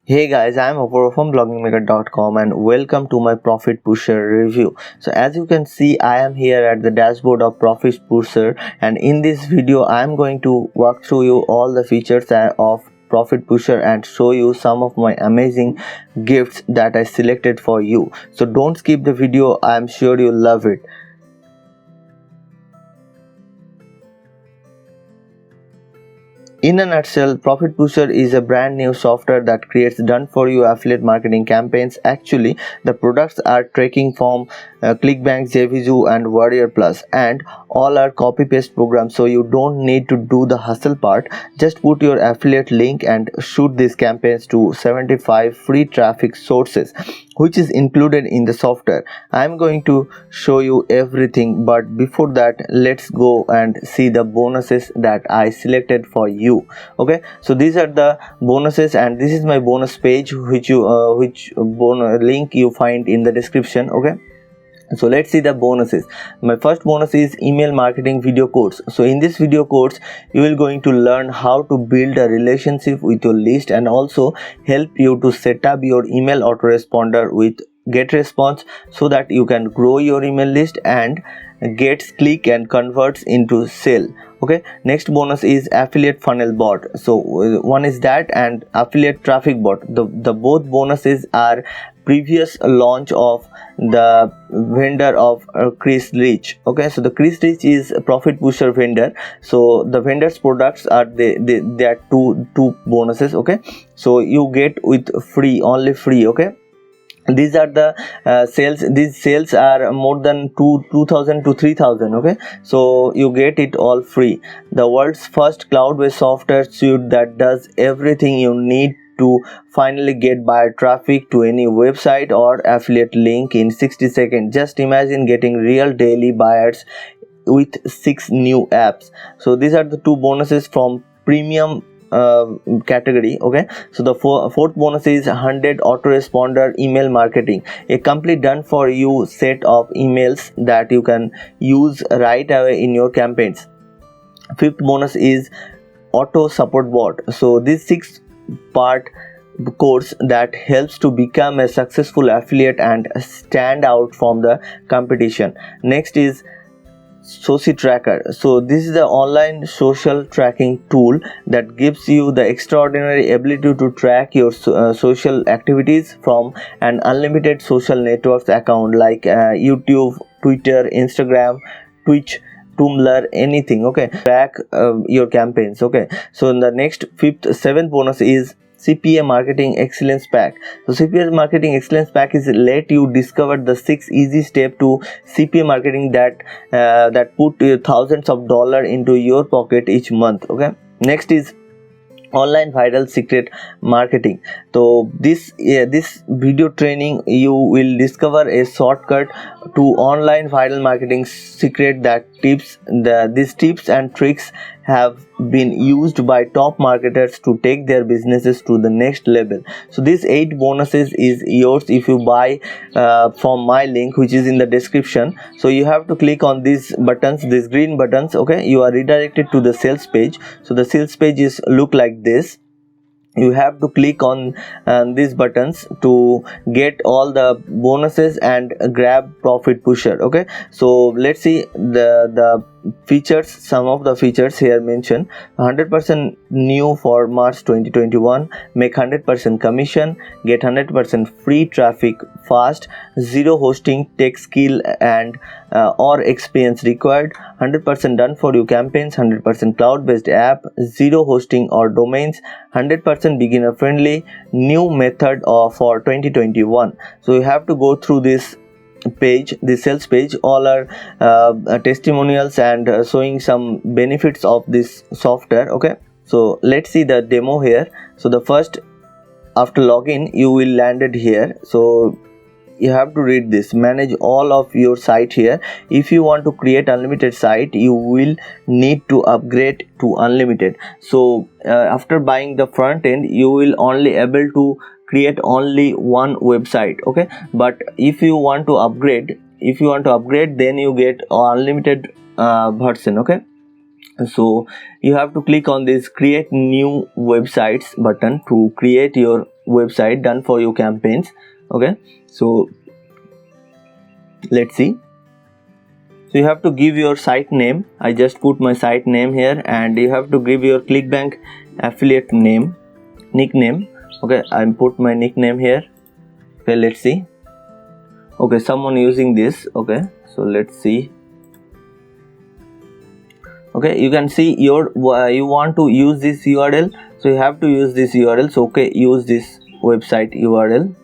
Hey guys, I'm Apurva from bloggingmaker.com and welcome to my Profit Pusher review. So as you can see, I am here at the dashboard of Profit Pusher, and in this video I am going to walk through you all the features of Profit Pusher and show you some of my amazing gifts that I selected for you. So don't skip the video, I am sure you'll love it. In a nutshell, Profit Pusher is a brand new software that creates done-for-you affiliate marketing campaigns. Actually, the products are tracking from ClickBank, JVZoo and Warrior Plus, and all are copy-paste programs, so you don't need to do the hustle part. Just put your affiliate link and shoot these campaigns to 75 free traffic sources, which is included in the software. I'm going to show you everything, but before that, let's go and see the bonuses that I selected for you. Okay, so these are the bonuses, and this is my bonus page, which link you find in the description. Okay, so let's see the bonuses. My first bonus is email marketing video course. So in this video course, you will going to learn how to build a relationship with your list and also help you to set up your email autoresponder with GetResponse so that you can grow your email list and gets click and converts into sale. Okay, next bonus is affiliate funnel bot. So one is that and affiliate traffic bot. The both bonuses are previous launch of the vendor of Chris Rich. Okay, so the Chris Rich is a Profit Pusher vendor, so the vendor's products are they are two bonuses. Okay, so you get with free, only free. Okay, these are the sales. These sales are more than 2000 to 3000. Okay, so you get it all free. The world's first cloud-based software suite that does everything you need to finally get buyer traffic to any website or affiliate link in 60 seconds. Just imagine getting real daily buyers with 6 new apps. So these are the two bonuses from premium category. Okay, so the fourth bonus is 100 autoresponder email marketing, a complete done for you set of emails that you can use right away in your campaigns. Fifth bonus is auto support bot. So this 6-part course that helps to become a successful affiliate and stand out from the competition. Next is Social Tracker. So this is the online social tracking tool that gives you the extraordinary ability to track your social activities from an unlimited social networks account like YouTube, Twitter, Instagram, Twitch, Tumblr, anything. Okay, track your campaigns. Okay, so in the next seventh bonus is CPA Marketing Excellence Pack. So CPA Marketing Excellence Pack is let you discover the 6 easy steps to CPA marketing that put thousands of dollars into your pocket each month. Okay, next is online viral secret marketing. So this video training you will discover a shortcut to online viral marketing secret that these tips and tricks have been used by top marketers to take their businesses to the next level. So these 8 bonuses is yours if you buy from my link, which is in the description. So you have to click on these buttons, these green buttons. Okay, you are redirected to the sales page. So the sales page is look like this. You have to click on these buttons to get all the bonuses and grab Profit Pusher. Okay, so let's see the features. Some of the features here mentioned: 100% new for March 2021, make 100% commission, get 100% free traffic fast, 0 hosting tech skill and or experience required, 100% done for you campaigns, 100% cloud based app, 0 hosting or domains, 100% beginner friendly, new method for 2021. So you have to go through this page, the sales page. All are testimonials and showing some benefits of this software. Okay, so let's see the demo here. So the first, after login you will landed here. So you have to read this: manage all of your site here. If you want to create unlimited site, you will need to upgrade to unlimited. So after buying the front end, you will only able to create only one website. Okay, but if you want to upgrade, then you get unlimited version. Okay, so you have to click on this create new websites button to create your website done for you campaigns. Okay, so let's see. So you have to give your site name. I just put my site name here, and you have to give your ClickBank affiliate name, nickname. Okay, I put my nickname here. Okay, let's see. Okay, someone using this. Okay, so let's see. Okay, you can see your you want to use this URL, so you have to use this URL. So okay, use this website URL.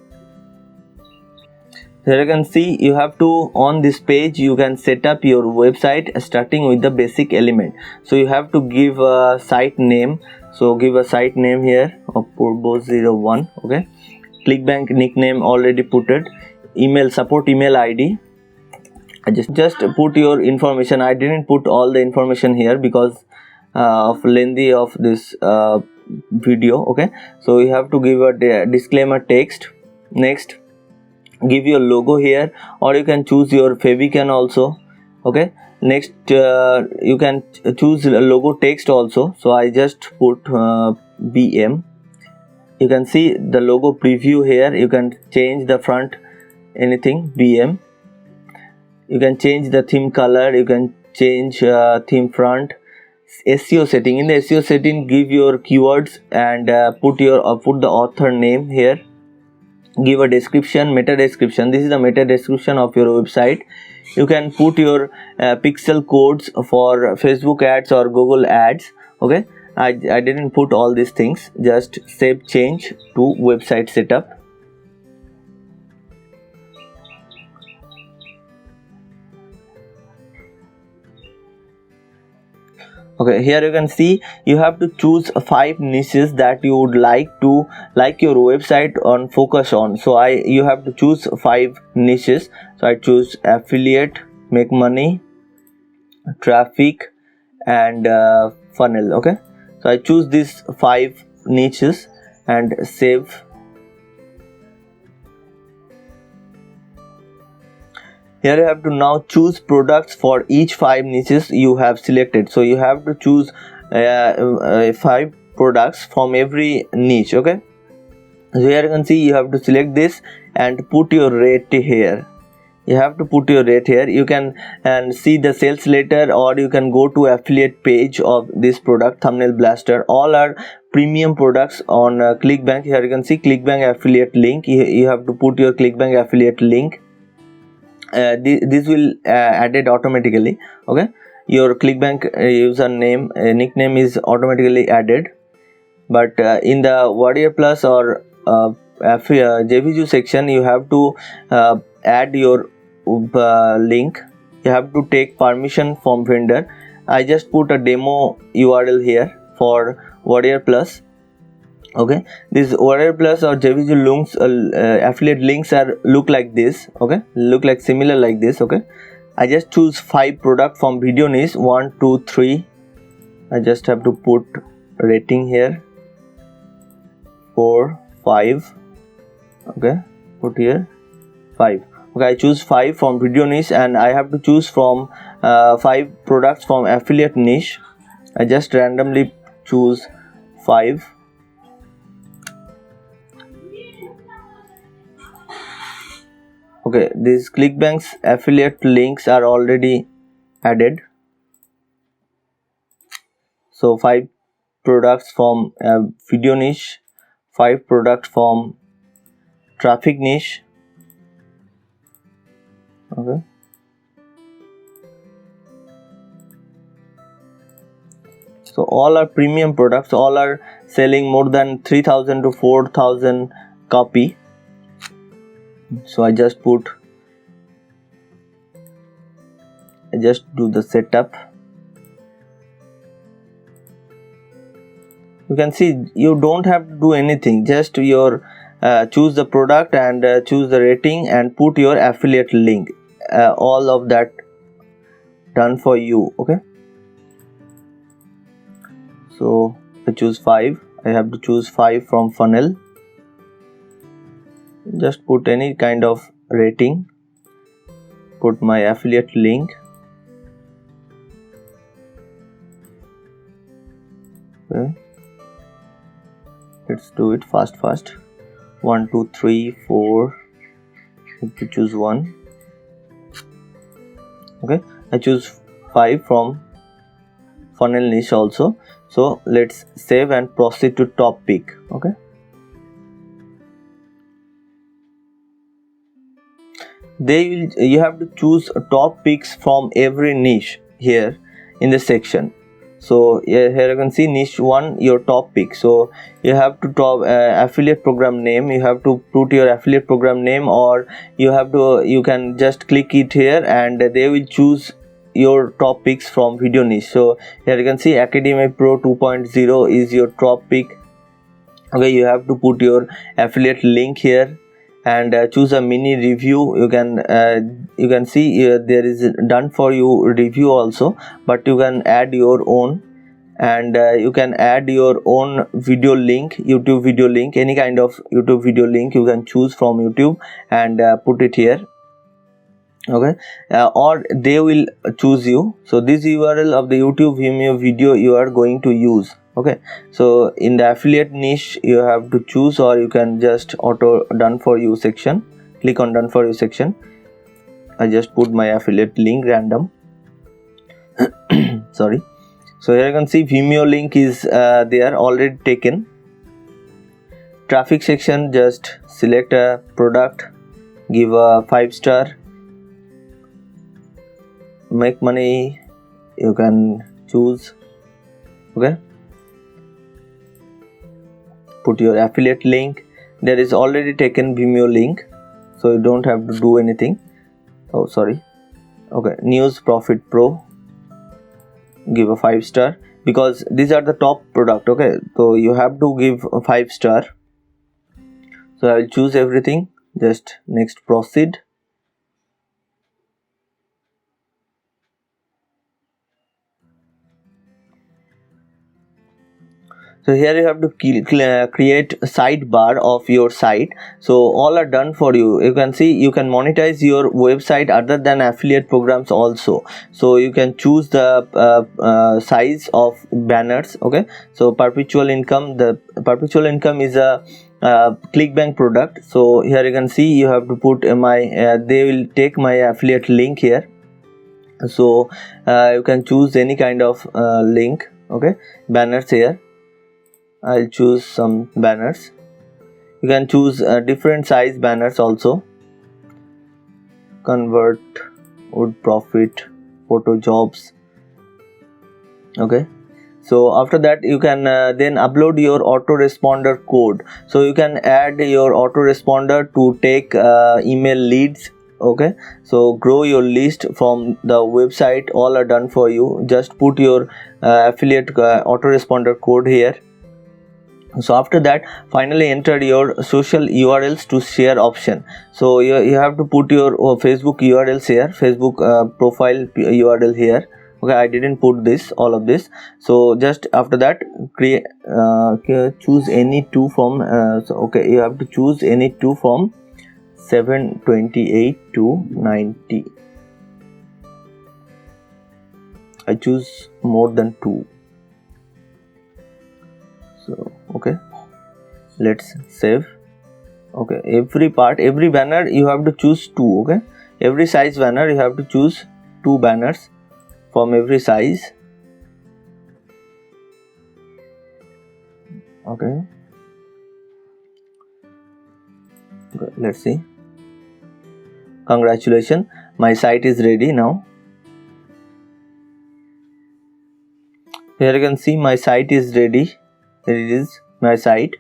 Here you can see you have to, on this page you can set up your website starting with the basic element. So you have to give a site name. So give a site name here of Purbo01. Okay, ClickBank nickname already put it. Email, support email ID. I just put your information. I didn't put all the information here because of lengthy of this video. Okay, so you have to give a disclaimer text. Next, give your logo here, or you can choose your favicon also. Okay, next you can choose a logo text also. So I just put BM. You can see the logo preview here. You can change the front, anything, BM. You can change the theme color. You can change theme front. SEO setting, in the SEO setting give your keywords and put the author name here. Give a description, meta description. This is the meta description of your website. You can put your pixel codes for Facebook ads or Google ads. Okay, I didn't put all these things. Just save change to website setup. Okay, here you can see you have to choose 5 niches that you would like your website on focus on. So you have to choose 5 niches. So I choose affiliate, make money, traffic, and funnel. Okay, so I choose these 5 niches and save. Here you have to now choose products for each 5 niches you have selected. So you have to choose 5 products from every niche. Okay, so here you can see you have to select this and put your rate here. You have to put your rate here. You can see the sales letter, or you can go to affiliate page of this product, thumbnail blaster. All are premium products on ClickBank. Here you can see ClickBank affiliate link. You have to put your ClickBank affiliate link. This will added automatically. Okay, your ClickBank username nickname is automatically added, but in the Warrior Plus or JVU section you have to add your link. You have to take permission from vendor. I just put a demo URL here for Warrior Plus. Okay, this Warrior Plus or JVG links, affiliate links look like this. Okay, look like similar like this. Okay, I just choose 5 product from video niche, 1, 2, 3. I just have to put rating here, 4, 5. Okay, put here 5. Okay, I choose 5 from video niche, and I have to choose from 5 products from affiliate niche. I just randomly choose 5. Okay, these ClickBank's affiliate links are already added. So 5 products from video niche, 5 products from traffic niche. Okay, so all are premium products. All are selling more than 3,000 to 4,000 copy. So I just do the setup. You can see you don't have to do anything. Just your choose the product and choose the rating and put your affiliate link. All of that done for you. Okay, so I choose 5. I have to choose 5 from funnel. Just put any kind of rating, put my affiliate link. Okay, let's do it fast. 1 2 3 4. I have to choose 1. Okay, I choose 5 from funnel niche also. So let's save and proceed to top pick. Okay, you have to choose top picks from every niche here in the section. So here you can see niche 1, your top pick. So you have to top affiliate program name. You have to put your affiliate program name, or you can just click it here and they will choose your top picks from video niche. So here you can see Academy Pro 2.0 is your top pick. Okay, you have to put your affiliate link here and choose a mini review. You can see there is done for you review also, but you can add your own, and you can add your own video link, YouTube video link, any kind of YouTube video link you can choose from YouTube and put it here. Okay, or they will choose you. So this URL of the YouTube Vimeo video you are going to use. Okay, so in the affiliate niche you have to choose, or you can just auto done for you section, click on done for you section. I just put my affiliate link random. Sorry. So here you can see Vimeo link is there already taken. Traffic section, just select a product, give a 5-star. Make money, you can choose. Okay, put your affiliate link. There is already taken Vimeo link, so you don't have to do anything. Oh, sorry. Okay, News Profit Pro, give a 5-star because these are the top product. Okay, so you have to give a 5-star. So I will choose everything, just next proceed. So here you have to create a sidebar of your site. So all are done for you. You can see you can monetize your website other than affiliate programs also. So you can choose the size of banners. Okay, so Perpetual Income. The Perpetual Income is a clickbank product. So here you can see you have to put they will take my affiliate link here. So you can choose any kind of link. Okay, banners here. I'll choose some banners. You can choose different size banners also. Convert, would profit, photo jobs. Okay, so after that you can then upload your autoresponder code. So you can add your autoresponder to take email leads. Okay, so grow your list from the website. All are done for you. Just put your affiliate autoresponder code here. So after that, finally enter your social URLs to share option. So you have to put your Facebook URLs here, Facebook profile URL here. Okay, I didn't put all of this. So just after that, choose any two from okay, you have to choose any two from 728 to 90. I choose more than 2. So okay, let's save. Okay, every banner you have to choose 2. Okay, every size banner you have to choose 2 banners from every size. Okay, let's see. Congratulations, my site is ready now. Here you can see my site is ready. It is my site.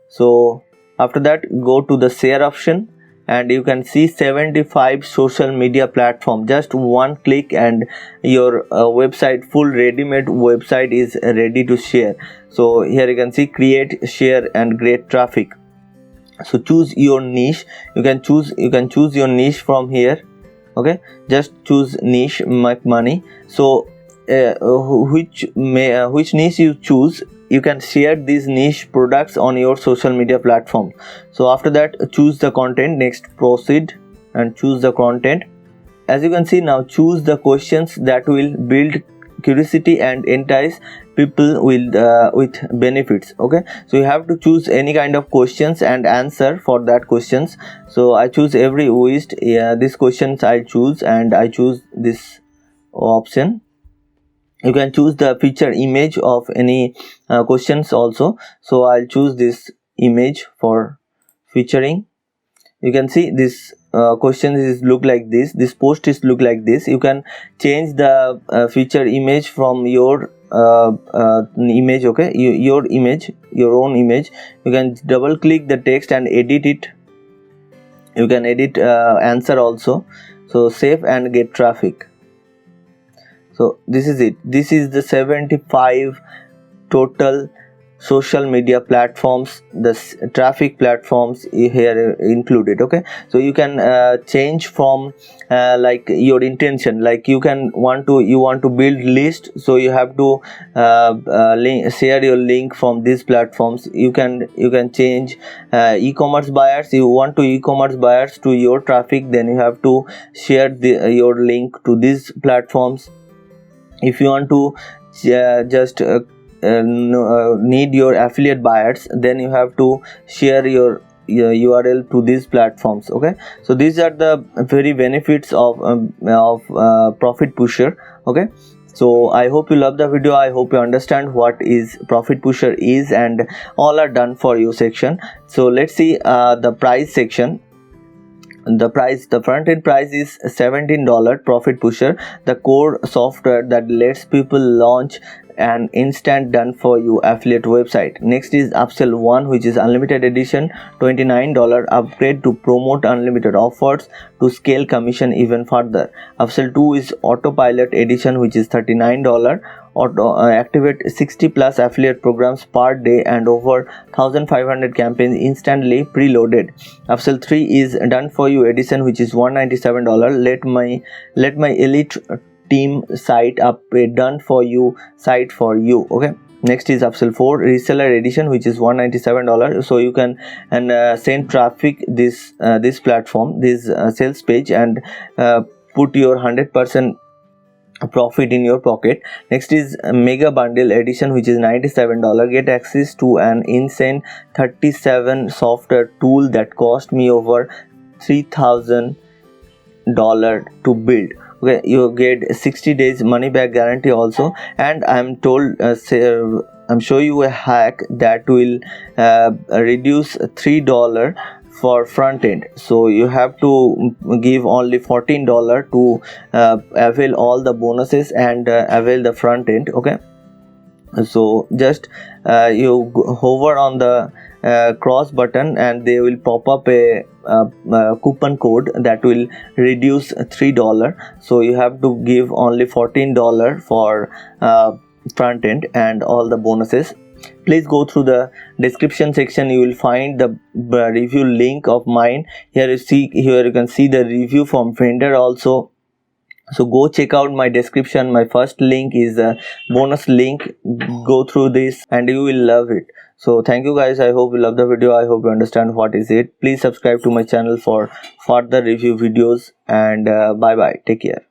So after that, go to the share option and you can see 75 social media platform. Just one click and your website, full ready-made website is ready to share. So here you can see create, share and create traffic. So choose your niche. You can choose your niche from here. Okay, just choose niche, make money. So which niche you choose, you can share these niche products on your social media platform. So after that, choose the content. Next proceed and choose the content. As you can see now, choose the questions that will build curiosity and entice people with benefits. Okay, so you have to choose any kind of questions and answer for that questions. So I choose every list. These questions I choose, and I choose this option. You can choose the feature image of any questions also. So I'll choose this image for featuring. You can see this question is look like this post is look like this. You can change the feature image from your image. Okay, your image, your own image. You can double click the text and edit it. You can edit answer also. So save and get traffic. So this is it. This is the 75 total social media platforms, the traffic platforms here included. Okay, so you can change from like your intention, like you want to build list, so you have to share your link from these platforms. You can change e-commerce buyers. You want to e-commerce buyers to your traffic, then you have to share your link to these platforms. If you want to just need your affiliate buyers, then you have to share your URL to these platforms. Okay, so these are the very benefits of Profit Pusher. Okay, so I hope you love the video. I hope you understand what is Profit Pusher is, and all are done for you section. So let's see the price section. The front end price is $17. Profit Pusher, the core software that lets people launch an instant done for you affiliate website. Next is Upsell 1, which is unlimited edition, $29. Upgrade to promote unlimited offers to scale commission even further. Upsell 2 is Autopilot edition, which is $39. Activate 60 plus affiliate programs per day and over 1500 campaigns instantly preloaded. Upsell 3 is done for you edition, which is $197. Let my elite team site up a done for you site for you. Okay, next is Upsell 4 Reseller edition, which is $197. so you can send traffic this platform, this sales page, and put your 100% profit in your pocket. Next is Mega Bundle edition, which is $97. Get access to an insane 37 software tool that cost me over $3,000 to build. Okay, you get 60 days money back guarantee also, and I'm told I'm show you a hack that will reduce $3 for front end. So you have to give only $14 to avail all the bonuses and avail the front end. Okay, so just you hover on the cross button and they will pop up a coupon code that will reduce $3. so you have to give only $14 for front end and all the bonuses. Please go through the description section. You will find the review link of mine. Here you can see the review from vendor also. So go check out my description. My first link is a bonus link. Go through this and you will love it. So thank you guys. I hope you love the video. I hope you understand what is it. Please subscribe to my channel for further review videos, and bye bye. Take care.